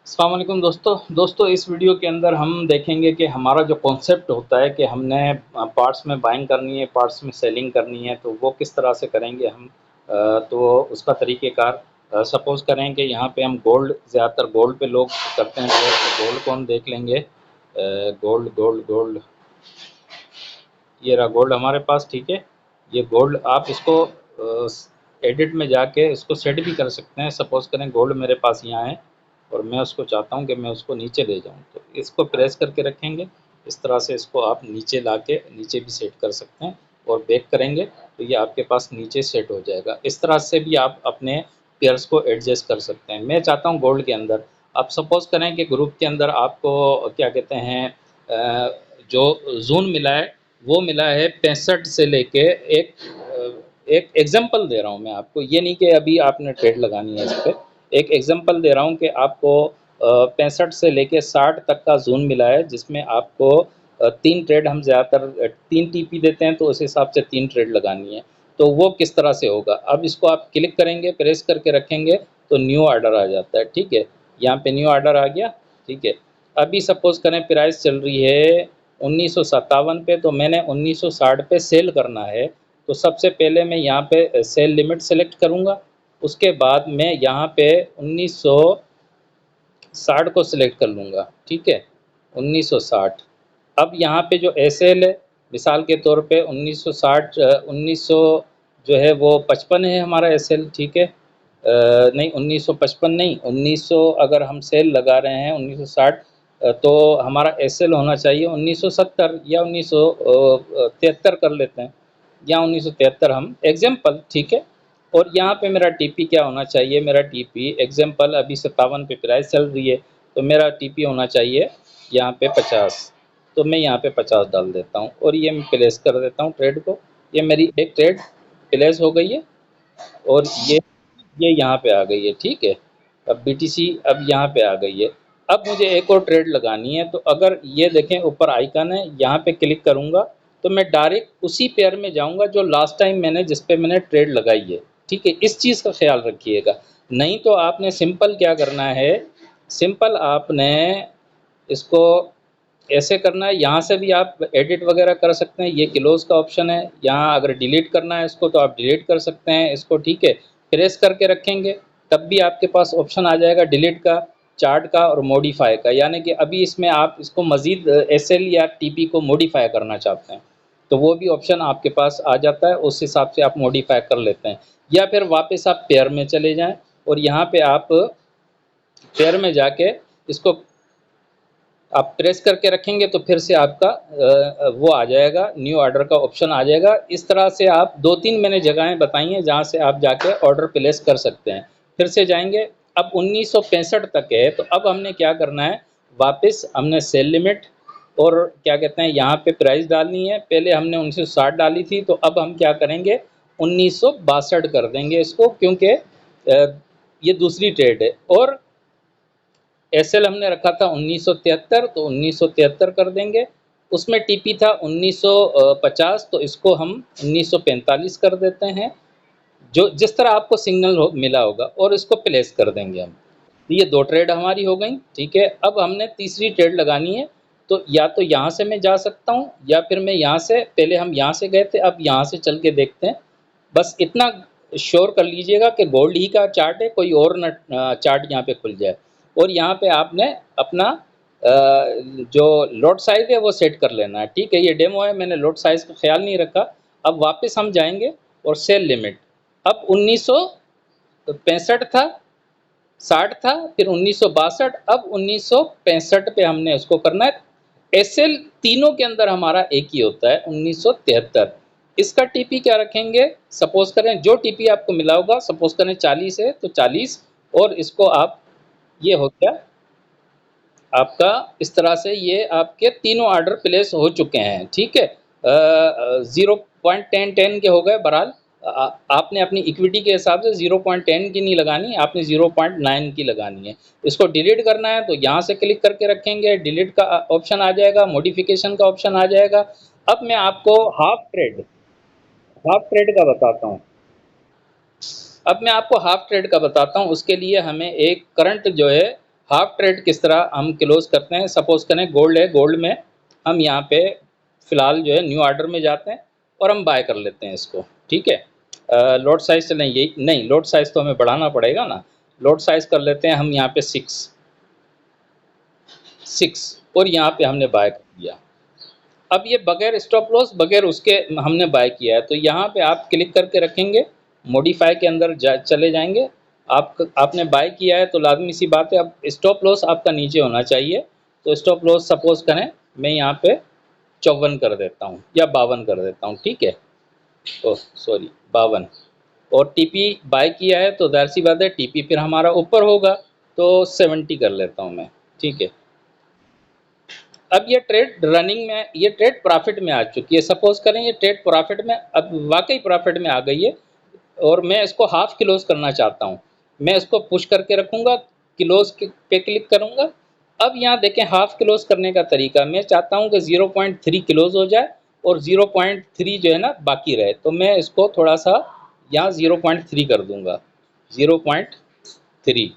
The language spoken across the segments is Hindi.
अस्सलाम वालेकुम दोस्तों इस वीडियो के अंदर हम देखेंगे कि हमारा जो कॉन्सेप्ट होता है कि हमने पार्ट्स में बाइंग करनी है, पार्ट्स में सेलिंग करनी है, तो वो किस तरह से करेंगे हम। तो उसका तरीक़ेकार सपोज़ करें कि यहाँ पे हम गोल्ड, ज़्यादातर गोल्ड पे लोग करते हैं ट्रेड, तो गोल्ड को हम देख लेंगे। गोल्ड गोल्ड गोल्ड ये रहा गोल्ड हमारे पास, ठीक है। ये गोल्ड आप इसको एडिट में जाके इसको सेट भी कर सकते हैं। सपोज़ करें गोल्ड मेरे पास यहाँ है और मैं उसको चाहता हूँ कि मैं उसको नीचे ले जाऊँ, तो इसको प्रेस करके रखेंगे। इस तरह से इसको आप नीचे लाके नीचे भी सेट कर सकते हैं और बैक करेंगे तो ये आपके पास नीचे सेट हो जाएगा। इस तरह से भी आप अपने पेयर्स को एडजस्ट कर सकते हैं। मैं चाहता हूँ गोल्ड के अंदर, आप सपोज़ करें कि ग्रुप के अंदर आपको क्या कहते हैं, जो जोन मिला है वो मिला है 65 से लेके एक एग्जांपल दे रहा हूँ मैं आपको, ये नहीं कि अभी आपने ट्रेड लगानी है इस पर। एक एग्जांपल दे रहा हूँ कि आपको 65 से लेके 60 तक का जोन मिला है, जिसमें आपको 3 ट्रेड, हम ज़्यादातर 3 टीपी देते हैं तो उस हिसाब से 3 ट्रेड लगानी है। तो वो किस तरह से होगा, अब इसको आप क्लिक करेंगे, प्रेस करके रखेंगे तो न्यू ऑर्डर आ जाता है, ठीक है। यहाँ पे न्यू ऑर्डर आ गया, ठीक है। अभी सपोज़ करें प्राइस चल रही है 1957 पे, तो मैंने 1960 पे सेल करना है। तो सबसे पहले मैं यहाँ पे सेल लिमिट सेलेक्ट करूँगा, उसके बाद मैं यहाँ पे 1960 को सिलेक्ट कर लूँगा, ठीक है। 1960, अब यहाँ पे जो एसएल है, मिसाल के तौर पे 1960 1900 जो है वो 55 है हमारा एसएल, ठीक है। नहीं 1955 नहीं, 1900 अगर हम सेल लगा रहे हैं 1960, तो हमारा एसएल होना चाहिए 1970 या 1973 कर लेते हैं, या 1973 हम एग्जाम्पल, ठीक है। और यहाँ पे मेरा टीपी क्या होना चाहिए, मेरा टीपी एग्जाम्पल अभी 57 पे प्राइस चल रही है, तो मेरा टीपी होना चाहिए यहाँ पे 50। तो मैं यहाँ पे 50 डाल देता हूँ और ये मैं प्लेस कर देता हूँ ट्रेड को। ये मेरी एक ट्रेड प्लेस हो गई है और ये यहाँ पे आ गई है, ठीक है। अब बीटीसी अब यहाँ पे आ गई है। अब मुझे एक और ट्रेड लगानी है, तो अगर ये देखें ऊपर आइकन है, यहाँ पे क्लिक करूँगा तो मैं डायरेक्ट उसी पेयर में जाऊँगा जो लास्ट टाइम मैंने जिस पे मैंने ट्रेड लगाई है, ठीक है। इस चीज़ का ख्याल रखिएगा। नहीं तो आपने सिंपल क्या करना है, सिंपल आपने इसको ऐसे करना है, यहाँ से भी आप एडिट वगैरह कर सकते हैं। ये क्लोज का ऑप्शन है, यहाँ अगर डिलीट करना है इसको तो आप डिलीट कर सकते हैं इसको, ठीक है। प्रेस करके रखेंगे तब भी आपके पास ऑप्शन आ जाएगा डिलीट का, चार्ट का और मॉडिफाई का। यानी कि अभी इसमें आप इसको मज़ीद एसएल या टीपी को मॉडिफाई करना चाहते हैं तो वो भी ऑप्शन आपके पास आ जाता है, उस हिसाब से आप मॉडिफाई कर लेते हैं। या फिर वापस आप पेयर में चले जाएं और यहाँ पे आप पेयर में जाके इसको आप प्रेस करके रखेंगे तो फिर से आपका वो आ जाएगा, न्यू ऑर्डर का ऑप्शन आ जाएगा। इस तरह से आप 2-3 मैंने जगहें बताई हैं जहाँ से आप जाके ऑर्डर प्लेस कर सकते हैं। फिर से जाएंगे, अब 1965 तक है, तो अब हमने क्या करना है, वापस हमने सेल लिमिट और क्या कहते हैं यहाँ पे प्राइस डालनी है। पहले हमने 1960 डाली थी, तो अब हम क्या करेंगे 1962 कर देंगे इसको, क्योंकि ये दूसरी ट्रेड है। और एसएल हमने रखा था 1973, तो 1973 कर देंगे। उसमें टीपी था 1950, तो इसको हम 1945 कर देते हैं, जो जिस तरह आपको सिग्नल मिला होगा, और इसको प्लेस कर देंगे हम। तो ये 2 ट्रेड हमारी हो गई, ठीक है। अब हमने तीसरी ट्रेड लगानी है, तो यहाँ से मैं जा सकता हूँ या फिर मैं यहाँ से, पहले हम यहाँ से गए थे, अब यहाँ से चल के देखते हैं। बस इतना श्योर कर लीजिएगा कि गोल्ड ही का चार्ट है, कोई और न चार्ट यहाँ पे खुल जाए। और यहाँ पे आपने अपना जो लोड साइज़ है वो सेट कर लेना है, ठीक है। ये डेमो है, मैंने लोड साइज़ का ख्याल नहीं रखा। अब वापस हम जाएंगे और सेल लिमिट, अब 1965 था, 60 था, फिर 1962, अब 1965 पे हमने उसको करना है। एसएल तीनों के अंदर हमारा एक ही होता है 1973। इसका टीपी क्या रखेंगे, सपोज करें जो टीपी आपको मिला होगा, सपोज करें 40 है तो 40, और इसको आप, ये हो गया आपका। इस तरह से ये आपके तीनों ऑर्डर प्लेस हो चुके हैं, ठीक है। 0.10 के हो गए। बहरहाल आपने अपनी इक्विटी के हिसाब से 0.10 की नहीं लगानी, आपने 0.9 की लगानी है। इसको डिलीट करना है तो यहाँ से क्लिक करके रखेंगे, डिलीट का ऑप्शन आ जाएगा, मॉडिफिकेशन का ऑप्शन आ जाएगा। अब मैं आपको हाफ ट्रेड का बताता हूँ। अब मैं आपको हाफ ट्रेड का बताता हूँ, उसके लिए हमें एक करंट जो है हाफ ट्रेड किस तरह हम क्लोज करते हैं, सपोज करें गोल्ड है, गोल्ड में हम यहाँ पे फिलहाल जो है न्यू ऑर्डर में जाते हैं और हम बाय कर लेते हैं इसको, ठीक है। लॉट साइज नहीं, यही नहीं, लॉट साइज तो हमें बढ़ाना पड़ेगा ना, लॉट साइज कर लेते हैं हम यहाँ पे 6 और यहाँ पे हमने बाय कर दिया। अब ये बगैर स्टॉप लॉस बगैर उसके हमने बाय किया है, तो यहाँ पे आप क्लिक करके रखेंगे, मॉडिफाई के अंदर चले जाएंगे, आपने बाय किया है तो लाजमी सी बात है अब स्टॉप लॉस आपका नीचे होना चाहिए। तो स्टॉप लॉस सपोज करें मैं यहाँ पे 54 कर देता हूँ या 52 कर देता हूँ, ठीक है, ओह सॉरी 52। और टीपी बाय किया है तो जाहिर सी बात है टीपी फिर हमारा ऊपर होगा, तो 70 कर लेता हूँ मैं, ठीक है। अब ये ट्रेड रनिंग में, ये ट्रेड प्रॉफिट में आ चुकी है, सपोज करें ये ट्रेड प्रॉफिट में, अब वाकई प्रॉफिट में आ गई है और मैं इसको हाफ क्लोज करना चाहता हूँ। मैं इसको पुश करके रखूँगा, क्लोज पे क्लिक करूँगा। अब यहाँ देखें हाफ क्लोज करने का तरीका, मैं चाहता हूँ कि 0.3 क्लोज हो जाए और 0.3 जो है ना बाकी रहे, तो मैं इसको थोड़ा सा यहाँ 0.3 कर दूँगा, 0.3।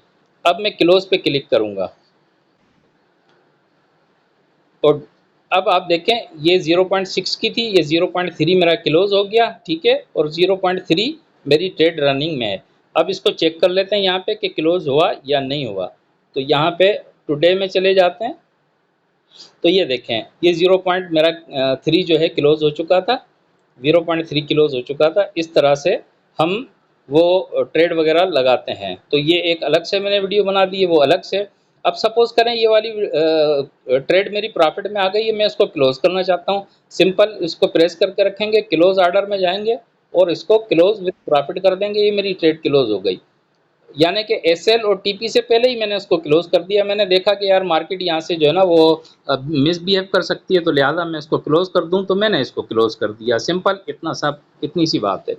अब मैं क्लोज पे क्लिक करूँगा और अब आप देखें ये 0.6 की थी, ये 0.3 मेरा क्लोज हो गया, ठीक है, और 0.3 मेरी ट्रेड रनिंग में है। अब इसको चेक कर लेते हैं यहाँ पे कि क्लोज हुआ या नहीं हुआ। तो यहाँ पे टुडे में चले जाते हैं, तो ये देखें ये 0.3 जो है क्लोज हो चुका था, 0.3 क्लोज हो चुका था। इस तरह से हम वो ट्रेड वगैरह लगाते हैं। तो ये एक अलग से मैंने वीडियो बना दी है, वो अलग से। अब सपोज करें ये वाली ट्रेड मेरी प्रॉफिट में आ गई है, मैं इसको क्लोज करना चाहता हूँ, सिंपल इसको प्रेस करके रखेंगे, क्लोज ऑर्डर में जाएंगे और इसको क्लोज विद प्रॉफिट कर देंगे, ये मेरी ट्रेड क्लोज हो गई। यानी कि एसएल और टीपी से पहले ही मैंने उसको क्लोज कर दिया। मैंने देखा कि यार मार्केट यहाँ से जो है ना वो मिसबिहेव कर सकती है, तो लिहाजा मैं इसको क्लोज कर दूं, तो मैंने इसको क्लोज कर दिया, सिंपल इतना सा, इतनी सी बात है।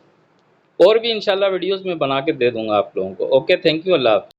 और भी इंशाल्लाह वीडियोस में बना के दे दूंगा आप लोगों को। ओके, थैंक यू, अल्लाह हाफ़िज़।